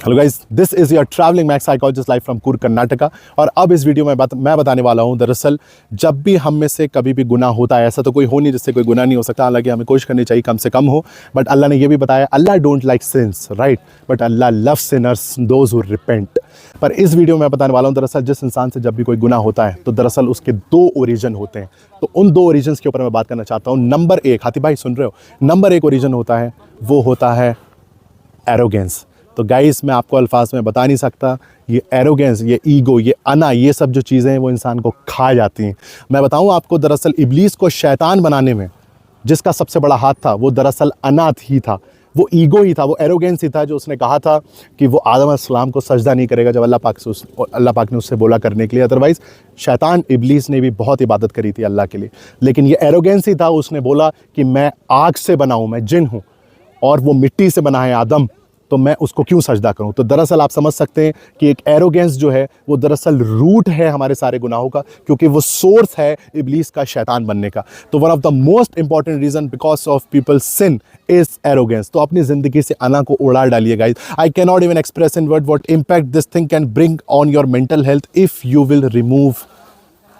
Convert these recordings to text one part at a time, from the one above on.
Hello guys, this is your travelling max psychologist live from Coorg Karnataka. और अब इस video में मैं बताने वाला हूँ, दरअसल जब भी हम में से कभी भी गुनाह होता है, ऐसा तो कोई हो नहीं जिससे कोई गुनाह नहीं हो सकता, हालांकि हमें कोशिश करनी चाहिए कम से कम हो। बट अल्लाह ने ये भी बताया, Allah don't like sins, right, but Allah love sinners those who repent. पर इस वीडियो में बताने वाला हूँ, दरअसल जिस इंसान से जब भी कोई गुनाह होता है तो दरअसल उसके दो ओरिजिन होते हैं। तो उन दो ओरिजिन्स के ऊपर मैं बात करना चाहता हूँ। नंबर एक, हाथी भाई सुन रहे हो, नंबर एक ओरिजिन होता है, वो होता है एरोगेंस। तो गाइस, मैं आपको अल्फाज में बता नहीं सकता, ये एरोगेंस, ये ईगो, ये अना, ये सब जो चीज़ें हैं वो इंसान को खा जाती हैं। मैं बताऊं आपको, दरअसल इब्लीस को शैतान बनाने में जिसका सबसे बड़ा हाथ था वो दरअसल अना ही था, वो ईगो ही था, वो एरोगेंस ही था, जो उसने कहा था कि वो आदम अलैहिस्सलाम को सजदा नहीं करेगा जब अल्लाह पाक ने उससे बोला करने के लिए। अदरवाइज़ शैतान इब्लीस ने भी बहुत इबादत करी थी अल्लाह के लिए, लेकिन ये एरोगेंस ही था, उसने बोला कि मैं आग से बना हूँ, मैं जिन हूँ और वो मिट्टी से बना है आदम, तो मैं उसको क्यों सजदा करूं। तो दरअसल आप समझ सकते हैं कि एक एरोगेंस जो है वो दरअसल रूट है हमारे सारे गुनाहों का, क्योंकि वो सोर्स है इब्लीस का शैतान बनने का। तो one of the most important reason because of people sin is arrogance. तो अपनी जिंदगी से अना को उड़ा डालिए guys. I can not even express in word what impact this thing can bring on your mental health if you will remove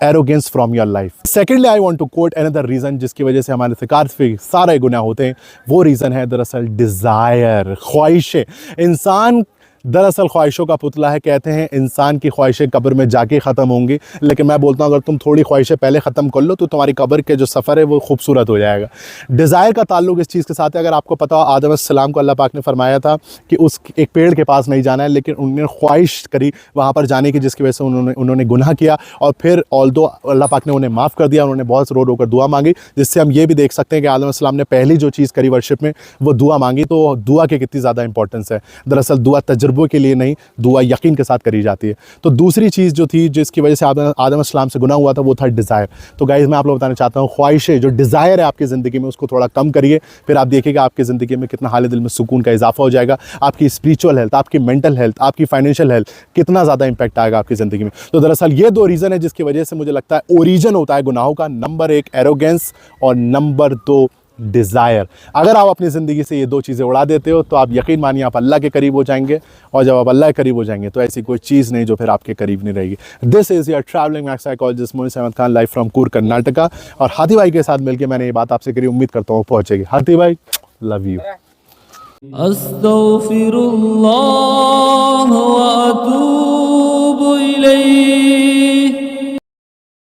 arrogance from your life. Secondly, I want to quote another reason जिसकी वजह से हमारे से काफी सारे गुनाह होते हैं। वो रीज़न है दरअसल डिज़ायर, ख्वाहिशें। इंसान दरअसल ख्वाहिशों का पुतला है। कहते हैं इंसान की ख्वाहिशें कब्र में जाके ख़त्म होंगी, लेकिन मैं बोलता हूँ अगर तुम थोड़ी ख्वाहिशें पहले ख़त्म कर लो तो तुम्हारी कब्र के जो सफ़र है वो खूबसूरत हो जाएगा। डिज़ायर का ताल्लुक इस चीज़ के साथ है, अगर आपको पता हो, आदम अलैहिस्सलाम को अल्लाह पाक ने फरमाया था कि उस एक पेड़ के पास नहीं जाना है, लेकिन उन्होंने ख्वाहिश करी वहाँ पर जाने की, जिसकी वजह से उन्होंने गुनाह किया। और फिर ऑल्दो अल्लाह पाक ने उन्हें माफ़ कर दिया, उन्होंने बहुत रो रो कर दुआ मांगी, जिससे हम ये भी देख सकते हैं कि आदम अलैहिस्सलाम ने पहली जो चीज़ करी वर्शिप में वो दुआ मांगी। तो दुआ की कितनी ज़्यादा इंपॉर्टेंस है। दरअसल दुआ तजुर्बों के लिए नहीं, दुआ यकीन के साथ करी जाती है। तो दूसरी चीज़ जो थी जिसकी वजह से आदम अलैहिस्सलाम से गुनाह हुआ था वो था डिज़ायर। तो गाइस, मैं आप लोग बताना चाहता हूँ, ख्वाहिशें, जो डिज़ायर है आपकी ज़िंदगी में, उसको थोड़ा कम करिए। फिर आप देखिएगा आपकी ज़िंदगी में कितना हाल दिल में सुकून का इजाफा हो जाएगा। आपकी स्पिरिचुअल हेल्थ, आपकी मेंटल हेल्थ, आपकी फाइनेंशियल हेल्थ, कितना ज़्यादा इंपैक्ट आएगा आपकी ज़िंदगी में। तो दरअसल ये दो रीज़न है जिसकी वजह से मुझे लगता है ओरिजिन होता है गुनाहों का। नंबर एक एरोगेंस और नंबर दो डिज़ायर। अगर आप अपनी ज़िंदगी से ये दो चीज़ें उड़ा देते हो तो आप यकीन मानिए आप अल्लाह के करीब हो जाएंगे, और जब आप अल्लाह के करीब हो जाएंगे तो ऐसी कोई चीज़ नहीं जो फिर आपके करीब नहीं रहेगी। This is your travelling max psychologist Moinus Ahmad Khan, live from Coorg Karnataka. और हाथी भाई के साथ मिलकर मैंने ये बात आपसे करी, उम्मीद करता हूँ पहुँचेगी। हाथी भाई, लव यू। अस्तगफिरुल्लाह व अतूबु इलैहि।